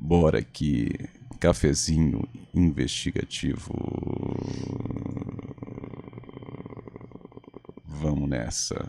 Bora aqui, cafezinho investigativo. Vamos nessa.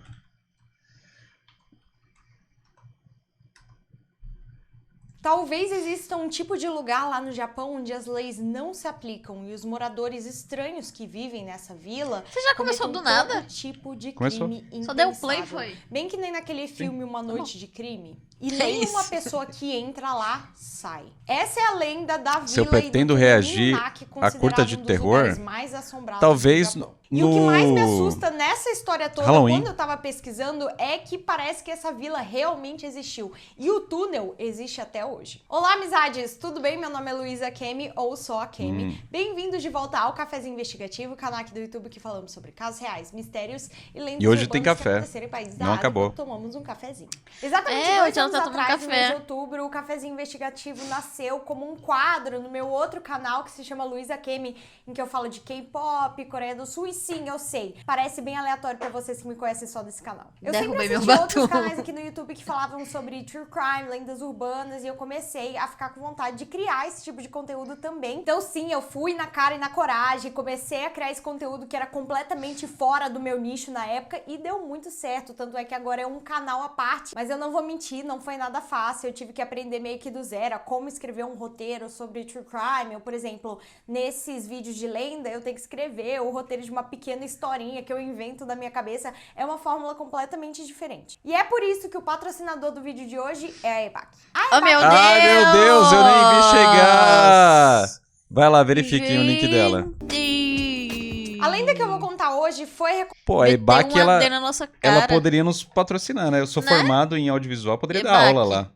Talvez exista um tipo de lugar lá no Japão onde as leis não se aplicam e os moradores estranhos que vivem nessa vila Você já começou do cometem nada? todo tipo de Começou. crime impensável. Só deu play, foi? Bem que nem naquele filme Uma Noite de Crime. E É nenhuma isso. pessoa que entra lá sai. Essa é a lenda da vila Se eu pretendo e do reagir Inunaki, a curta de considerado um dos terror, lugares mais assombrados talvez do Japão. no E o que mais me assusta nessa história toda, Halloween. quando eu tava pesquisando, é que parece que essa vila realmente existiu. E o túnel existe até hoje. Olá, amizades! Tudo bem? Meu nome é Luísa Kemi, ou só a Kemi. Bem-vindos de volta ao Cafezinho Investigativo, canal aqui do YouTube que falamos sobre casos reais, mistérios e lendas E hoje urbanas tem que café. aconteceram em países da Não Ásia acabou. quando tomamos um cafezinho. Exatamente É, 2 hoje ela anos tá tomando atrás, no café. mês de outubro, o Cafezinho Investigativo nasceu como um quadro no meu outro canal que se chama Luísa Kemi, em que eu falo de K-pop, Coreia do Sul, e sim, eu sei, parece bem aleatório pra vocês que me conhecem só desse canal. Eu Derrubei sempre meu assisti outros batom. canais aqui no YouTube que falavam sobre true crime, lendas urbanas, e eu comecei a ficar com vontade de criar esse tipo de conteúdo também. Então sim, eu fui na cara e na coragem, comecei a criar esse conteúdo que era completamente fora do meu nicho na época e deu muito certo, tanto é que agora é um canal à parte, mas eu não vou mentir, não foi nada fácil, eu tive que aprender meio que do zero, a como escrever um roteiro sobre true crime, ou por exemplo, nesses vídeos de lenda, eu tenho que escrever o roteiro de uma pequena historinha que eu invento da minha cabeça, é uma fórmula completamente diferente. E é por isso que o patrocinador do vídeo de hoje é a EBAC. Oh, meu Deus! Ai, meu Deus, eu nem vi chegar! Vai lá, verifiquem o link dela. Gente! A lenda que eu vou contar hoje foi Pô, a Meteu EBAC, um ela, AD na nossa ela cara. poderia nos patrocinar, né? Eu sou Né? formado em audiovisual, poderia dar EBAC. aula lá.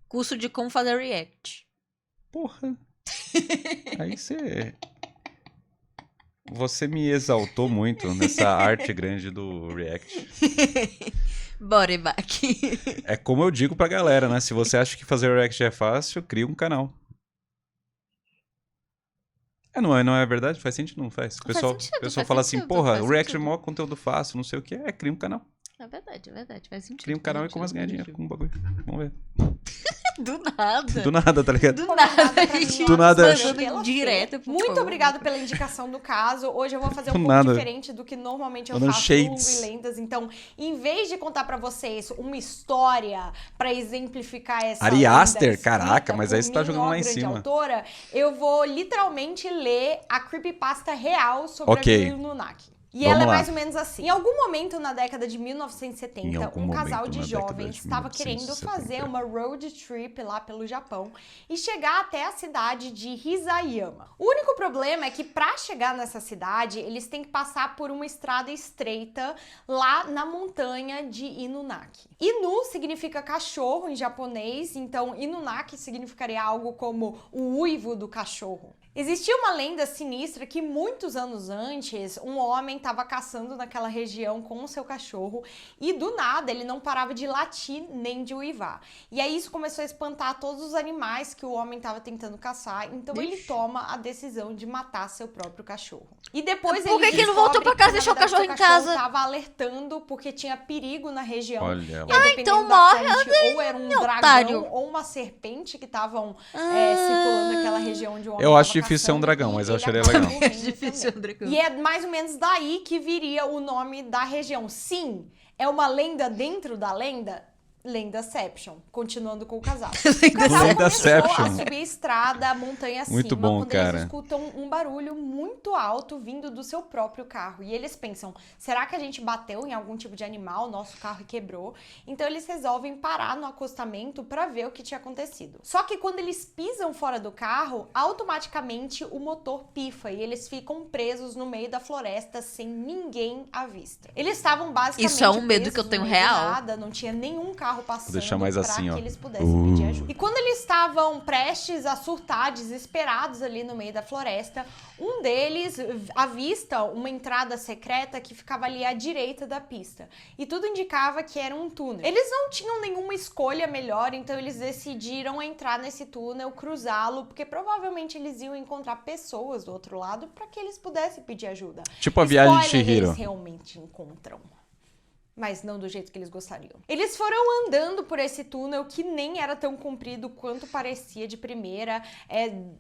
Curso de como fazer react. Porra. Aí você me exaltou muito nessa arte grande do React. Bora, EBAC. É como eu digo pra galera, né? Se você acha que fazer React é fácil, cria um canal. Não é verdade? Faz sentido? Não faz? O Faz pessoal, sentido, pessoal faz fala sentido, assim, porra, faz o React é sentido. maior conteúdo fácil, não sei o que. Cria um canal. É verdade, faz sentido. Cria um canal e faz começa a ganhar sentido, dinheiro com o bagulho. Vamos ver. Do nada. Do nada, tá ligado? Do nada, a pra gente mim, Do nada. mandando pela direto Fê. pro Muito povo. obrigada pela indicação do caso. Hoje eu vou fazer um Do pouco nada. diferente do que normalmente eu Mandando faço shades. no e lendas. Então, em vez de contar pra vocês uma história pra exemplificar essa Ari lenda Aster? escrita Caraca, mas aí por você tá mim, jogando ó, lá em grande cima. autora, eu vou literalmente ler a creepypasta real sobre Ok. a Vila Inunaki. E Vamos ela é lá. mais ou menos assim. Em algum momento na década de Em 1970, algum um casal momento de na década jovens de estava querendo 1970. fazer uma road trip lá pelo Japão e chegar até a cidade de Hisayama. O único problema é que para chegar nessa cidade, eles têm que passar por uma estrada estreita lá na montanha de Inunaki. Inu significa cachorro em japonês, então Inunaki significaria algo como o uivo do cachorro. Existia uma lenda sinistra que muitos anos antes, um homem estava caçando naquela região com o seu cachorro e do nada ele não parava de latir nem de uivar. E aí isso começou a espantar todos os animais que o homem estava tentando caçar, então ele toma a decisão de matar seu próprio cachorro. E depois Por que ele que não voltou pra descobre casa e que, deixou na o cachorro verdade, em casa? Estava alertando porque tinha perigo na região. Olha E lá. aí, dependendo então da morre, fonte, ou era um dragão otário. ou uma serpente que estavam circulando naquela região onde o homem Eu acho tava difícil ser um caçando, dragão, e mas eu ele acharia acaba legal. morrendo É difícil, também. Dragão. E é mais ou menos daí que viria o nome da região. Sim, é uma lenda dentro da lenda. Lendaception, continuando com o casal. O casal começou Lendaception. a subir a estrada, a montanha acima, Muito bom, quando cara. eles escutam um barulho muito alto vindo do seu próprio carro. E eles pensam, será que a gente bateu em algum tipo de animal, nosso carro quebrou? Então eles resolvem parar no acostamento para ver o que tinha acontecido. Só que quando eles pisam fora do carro, automaticamente o motor pifa e eles ficam presos no meio da floresta sem ninguém à vista. Eles estavam basicamente Isso é um medo presos que eu tenho no meio do real. nada, não tinha nenhum carro passando Vou deixar mais pra assim, que ó. eles pudessem pedir ajuda. E quando eles estavam prestes a surtar, desesperados ali no meio da floresta, um deles avista uma entrada secreta que ficava ali à direita da pista. E tudo indicava que era um túnel. Eles não tinham nenhuma escolha melhor, então eles decidiram entrar nesse túnel, cruzá-lo, porque provavelmente eles iam encontrar pessoas do outro lado para que eles pudessem pedir ajuda. Tipo a viagem de Spoiler, Chihiro. eles realmente encontram. mas não do jeito que eles gostariam. Eles foram andando por esse túnel que nem era tão comprido quanto parecia de primeira.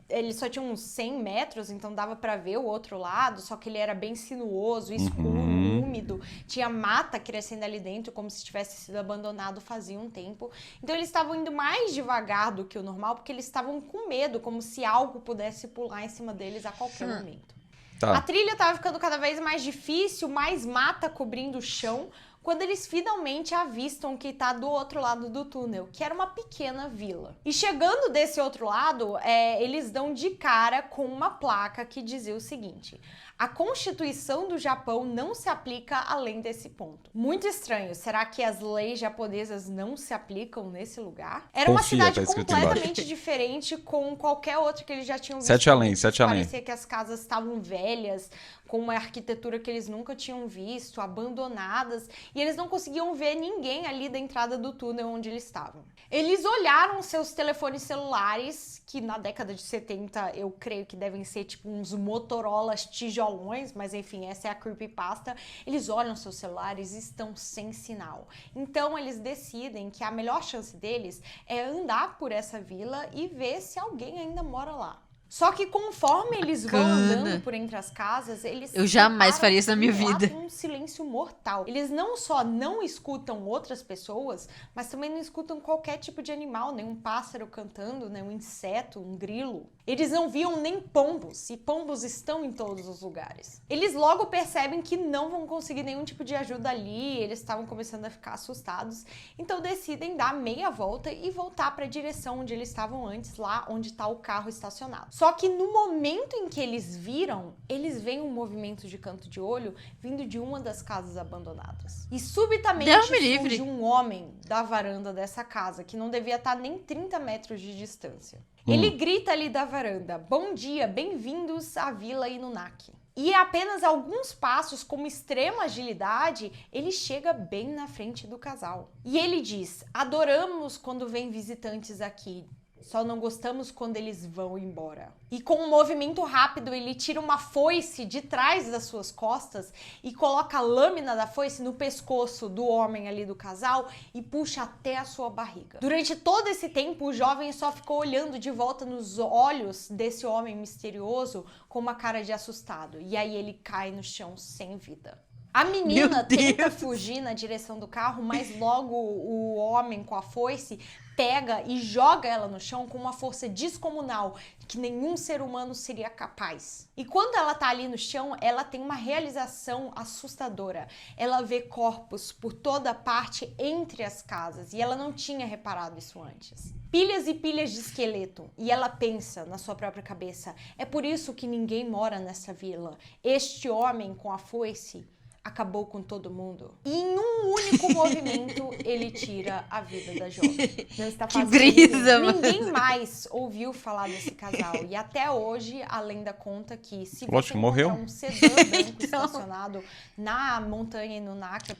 Ele só tinha uns 100 metros, então dava pra ver o outro lado, só que ele era bem sinuoso, escuro, úmido. Tinha mata crescendo ali dentro, como se tivesse sido abandonado fazia um tempo. Então eles estavam indo mais devagar do que o normal, porque eles estavam com medo, como se algo pudesse pular em cima deles a qualquer momento. Tá. A trilha estava ficando cada vez mais difícil, mais mata cobrindo o chão, quando eles finalmente avistam o que está do outro lado do túnel, que era uma pequena vila. E chegando desse outro lado, eles dão de cara com uma placa que dizia o seguinte: a Constituição do Japão não se aplica além desse ponto. Muito estranho, será que as leis japonesas não se aplicam nesse lugar? Era uma Confia, cidade tá escrito completamente diferente com qualquer outra que eles já tinham visto. Sete além, antes. sete além. Parecia que as casas estavam velhas, com uma arquitetura que eles nunca tinham visto, abandonadas, e eles não conseguiam ver ninguém ali da entrada do túnel onde eles estavam. Eles olharam seus telefones celulares, que na década de 70 eu creio que devem ser tipo uns Motorolas tijolões, mas enfim, essa é a creepypasta. Eles olham seus celulares e estão sem sinal. Então eles decidem que a melhor chance deles é andar por essa vila e ver se alguém ainda mora lá. Só que conforme eles vão andando por entre as casas, eles Eu jamais separam faria isso na minha lá vida. com um silêncio mortal. Eles não só não escutam outras pessoas, mas também não escutam qualquer tipo de animal, nem um pássaro cantando, nem um inseto, um grilo. Eles não viam nem pombos, e pombos estão em todos os lugares. Eles logo percebem que não vão conseguir nenhum tipo de ajuda ali, eles estavam começando a ficar assustados, então decidem dar meia volta e voltar para a direção onde eles estavam antes, lá onde está o carro estacionado. Só que no momento em que eles viram, eles veem um movimento de canto de olho vindo de uma das casas abandonadas. E subitamente Deus me livre. surge um homem da varanda dessa casa, que não devia estar nem 30 metros de distância. Ele grita ali da varanda: bom dia, bem-vindos à Vila Inunaki. E apenas alguns passos, com extrema agilidade, ele chega bem na frente do casal. E ele diz: adoramos quando vem visitantes aqui. Só não gostamos quando eles vão embora. E com um movimento rápido, ele tira uma foice de trás das suas costas e coloca a lâmina da foice no pescoço do homem ali do casal e puxa até a sua barriga. Durante todo esse tempo, o jovem só ficou olhando de volta nos olhos desse homem misterioso com uma cara de assustado. E aí ele cai no chão sem vida. A menina tenta fugir na direção do carro, mas logo o homem com a foice pega e joga ela no chão com uma força descomunal que nenhum ser humano seria capaz. E quando ela tá ali no chão, ela tem uma realização assustadora. Ela vê corpos por toda parte entre as casas e ela não tinha reparado isso antes. Pilhas e pilhas de esqueleto. E ela pensa na sua própria cabeça: é por isso que ninguém mora nessa vila. Este homem com a foice acabou com todo mundo. E em um único movimento, ele tira a vida da jovem. Não está Que fazendo brisa, mano. Ninguém mais ouviu falar desse casal. E até hoje, a lenda conta que se você Lógico, morreu. encontrar um sedã branco estacionado na montanha Inunaki...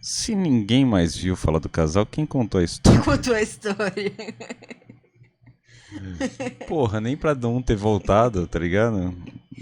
Se ninguém mais viu falar do casal, quem contou a história? Contou a história. Porra, nem pra um ter voltado, tá ligado?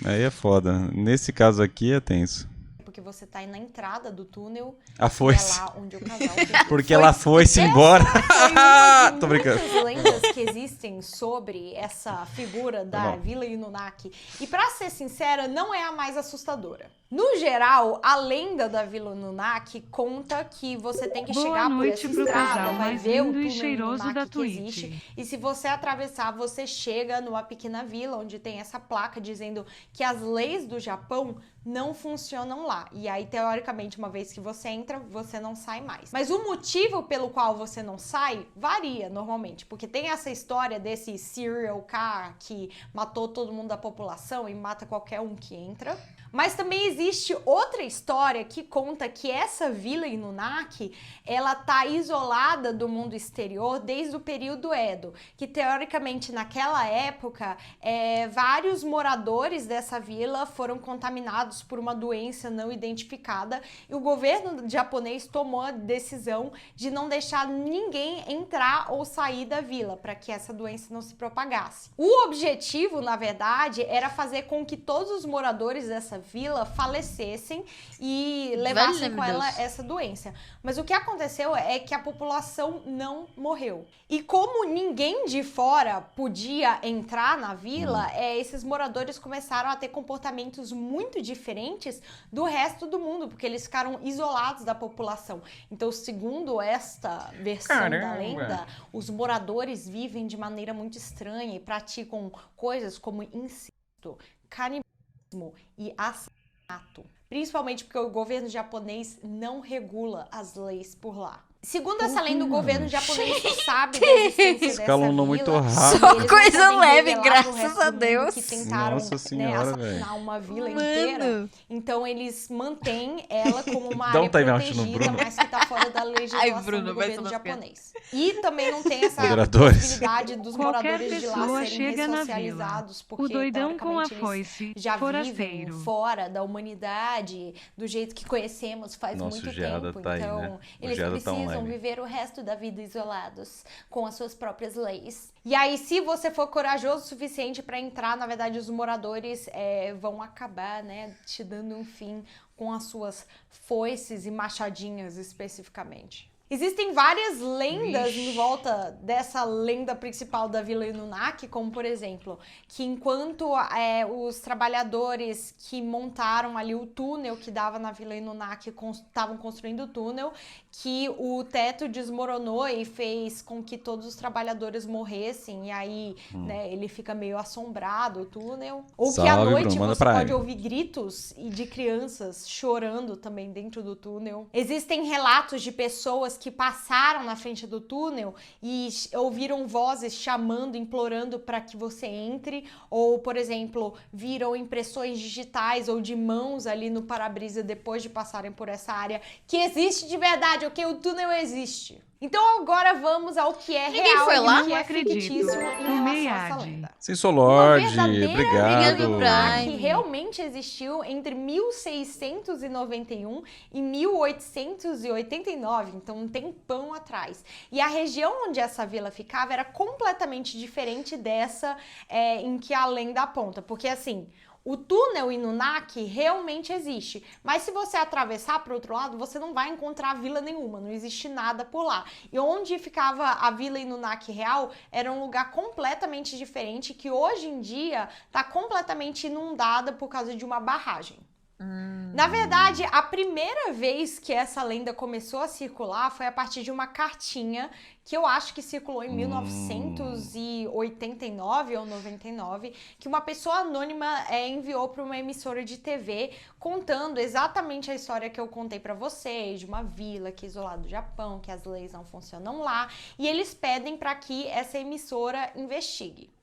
Aí é foda. Nesse caso aqui é tenso. Porque você tá aí na entrada do túnel. A foice. É lá onde o casal ficou. Porque ela foi-se embora. Foi uma de Tô brincando. muitas lendas que existem sobre essa figura da Não. Vila Inunaki. E pra ser sincera, não é a mais assustadora. No geral, a lenda da Vila Inunaki conta que você tem que Boa chegar por noite essa pro estrada, casal vai mais ver o lindo e túnel cheiroso Inunaki da que Twitch. existe. E se você atravessar, você chega numa pequena vila onde tem essa placa dizendo que as leis do Japão não funcionam lá. E aí, teoricamente, uma vez que você entra, você não sai mais. Mas o motivo pelo qual você não sai varia normalmente, porque tem essa história desse serial car que matou todo mundo da população e mata qualquer um que entra. Mas também existe outra história que conta que essa vila Inunaki, ela tá isolada do mundo exterior desde o período Edo, que teoricamente naquela época vários moradores dessa vila foram contaminados por uma doença não identificada e o governo japonês tomou a decisão de não deixar ninguém entrar ou sair da vila para que essa doença não se propagasse. O objetivo, na verdade, era fazer com que todos os moradores dessa vila falecessem e levassem Valha, com meu ela Deus. essa doença. Mas o que aconteceu é que a população não morreu. E como ninguém de fora podia entrar na vila, esses moradores começaram a ter comportamentos muito diferentes do resto do mundo, porque eles ficaram isolados da população. Então, segundo esta versão da Caramba. lenda, os moradores vivem de maneira muito estranha e praticam coisas como incesto, canibalismo e assassinato. Principalmente porque o governo japonês não regula as leis por lá. Segundo essa lenda, o governo japonês sabe da existência dessa Escalonou vila. muito e rápido. Só eles não coisa podem leve, revelar pro graças resto a do mundo Deus. que tentaram, Nossa senhora, assassinar uma vila inteira. Mano. Então eles mantêm ela como uma Dá um área time out no protegida, Bruno. mas que tá fora da legislação Bruno, do vai governo ser uma piada. japonês. E também não tem essa Moderadores. possibilidade dos Qualquer moradores de lá pessoa serem chega na ressocializados, porque O doidão com a teoricamente eles foice, já vivem forasteiro. fora da humanidade, do jeito que conhecemos faz Nossa, muito o Geada tempo. tá aí, Então, né? O eles Geada tá precisam online. viver o resto da vida isolados, com as suas próprias leis. E aí, se você for corajoso o suficiente para entrar, na verdade, os moradores vão acabar, né, te dando um fim com as suas foices e machadinhas especificamente. Existem várias lendas em volta dessa lenda principal da Vila Inunaki, como por exemplo, que enquanto os trabalhadores que montaram ali o túnel que dava na Vila Inunaki estavam construindo o túnel, que o teto desmoronou e fez com que todos os trabalhadores morressem, e aí né, ele fica meio assombrado, o túnel. Ou que à Salve, noite Bruno, manda você pra pode ele. ouvir gritos de crianças chorando também dentro do túnel. Existem relatos de pessoas que passaram na frente do túnel e ouviram vozes chamando, implorando para que você entre, ou, por exemplo, viram impressões digitais ou de mãos ali no para-brisa depois de passarem por essa área, que existe de verdade, ok? O túnel existe. Então agora vamos ao que é Ninguém real foi e lá? o que Não é acredito. fictício em relação a essa Meiade. lenda. Sensolord, Uma verdadeira obrigado. Vila Prime Prime. que realmente existiu entre 1691 e 1889, então um tempão atrás. E a região onde essa vila ficava era completamente diferente dessa em que a lenda aponta, porque assim, o túnel Inunaki realmente existe, mas se você atravessar para o outro lado, você não vai encontrar vila nenhuma, não existe nada por lá. E onde ficava a vila Inunaki real era um lugar completamente diferente, que hoje em dia está completamente inundada por causa de uma barragem. Na verdade, a primeira vez que essa lenda começou a circular foi a partir de uma cartinha que eu acho que circulou em 1989 ou 99, que uma pessoa anônima enviou para uma emissora de TV contando exatamente a história que eu contei para vocês, de uma vila que é isolada do Japão, que as leis não funcionam lá, e eles pedem para que essa emissora investigue.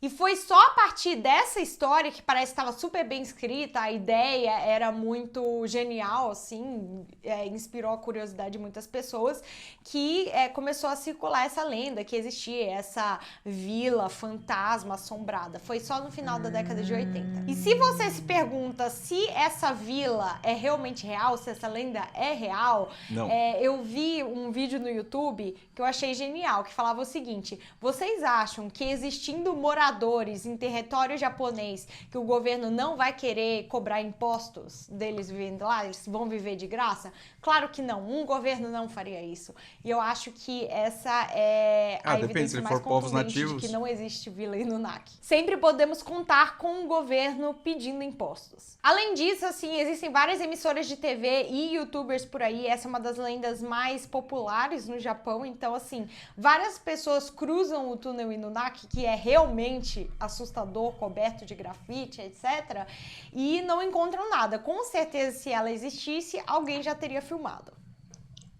E foi só a partir dessa história, que parece que estava super bem escrita, a ideia era muito genial, assim, inspirou a curiosidade de muitas pessoas, que começou a circular essa lenda, que existia essa vila fantasma assombrada. Foi só no final da década de 80. E se você se pergunta se essa vila é realmente real, se essa lenda é real, Não. eu vi um vídeo no YouTube que eu achei genial, que falava o seguinte: vocês acham que existindo moradores em território japonês, que o governo não vai querer cobrar impostos deles vivendo lá, eles vão viver de graça? Claro que não, um governo não faria isso. E eu acho que essa é a depende, evidência se mais for povos contundente de nativos. que não existe vila Inunaki. Sempre podemos contar com um governo pedindo impostos. Além disso, assim, existem várias emissoras de TV e youtubers por aí, essa é uma das lendas mais populares no Japão, então assim, várias pessoas cruzam o túnel Inunaki, que é realmente assustador, coberto de grafite, etc. E não encontram nada. Com certeza, se ela existisse, alguém já teria filmado.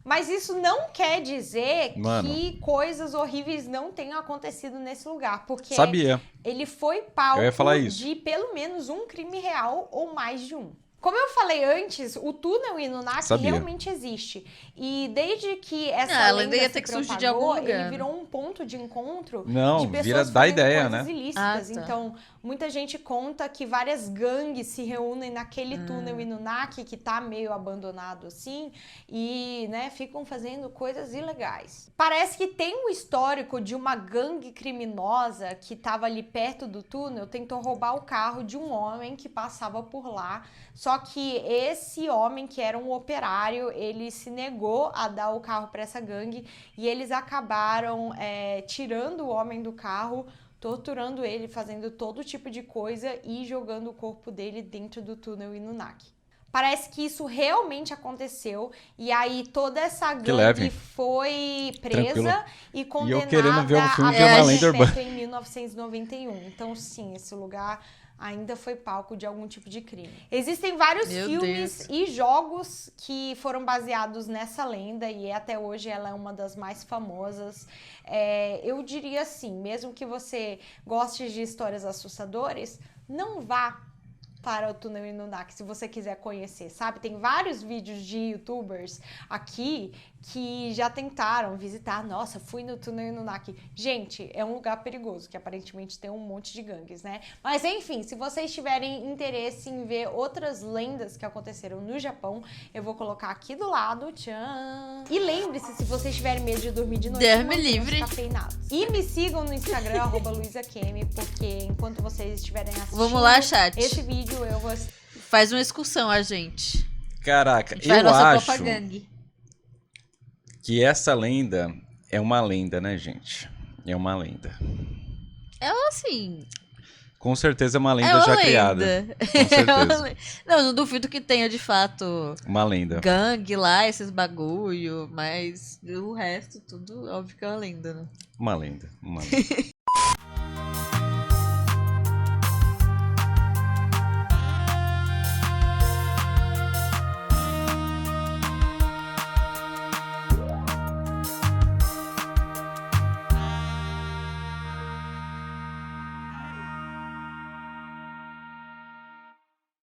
Mas isso não quer dizer Mano. que coisas horríveis não tenham acontecido nesse lugar, porque Sabia. ele foi palco Eu ia falar isso. de pelo menos um crime real ou mais de um. Como eu falei antes, o túnel Inunaki Sabia. realmente existe. E desde que essa Ah, ela lenda ainda ia se ter que surgir de propagou, algum lugar, ele virou um ponto de encontro Não, de pessoas vira da fazendo ideia, coisas né? ilícitas. Ah, tá. Então, muita gente conta que várias gangues se reúnem naquele túnel Inunaki que tá meio abandonado assim e, né, ficam fazendo coisas ilegais. Parece que tem um histórico de uma gangue criminosa que estava ali perto do túnel, tentou roubar o carro de um homem que passava por lá. Só que esse homem, que era um operário, ele se negou a dar o carro para essa gangue e eles acabaram tirando o homem do carro, torturando ele, fazendo todo tipo de coisa e jogando o corpo dele dentro do túnel Inunaki. Parece que isso realmente aconteceu e aí toda essa Que leve. gangue foi Tranquilo. presa e eu condenada querendo ver um filme de uma a lenda urbana. perpétua em 1991. Então, sim, esse lugar ainda foi palco de algum tipo de crime. Existem vários Meu filmes Deus. e jogos que foram baseados nessa lenda e até hoje ela é uma das mais famosas. Eu diria assim, mesmo que você goste de histórias assustadoras, não vá para o túnel Inunaki, se você quiser conhecer, sabe? Tem vários vídeos de youtubers aqui que já tentaram visitar. Nossa, fui no túnel Inunaki. Gente, é um lugar perigoso, que aparentemente tem um monte de gangues, né? Mas enfim, se vocês tiverem interesse em ver outras lendas que aconteceram no Japão, eu vou colocar aqui do lado. Tchan! E lembre-se, se vocês tiverem medo de dormir de noite, Deus me mantenham-se livre. cafeinados. E me sigam no Instagram, @LuizaKemi, porque enquanto vocês estiverem assistindo Vamos lá, chat. esse vídeo, eu vou... Faz uma excursão a gente. Caraca, A gente vai eu nossa acho Copa Gangue. que essa lenda é uma lenda, né, gente? É uma lenda. Ela, assim, Com certeza é uma é lenda uma já lenda. criada. Com É uma certeza. lenda. Não, não duvido que tenha, de fato, Uma lenda. gangue lá, esses bagulho, mas o resto, tudo, óbvio que é uma lenda, né? Uma lenda. Uma lenda.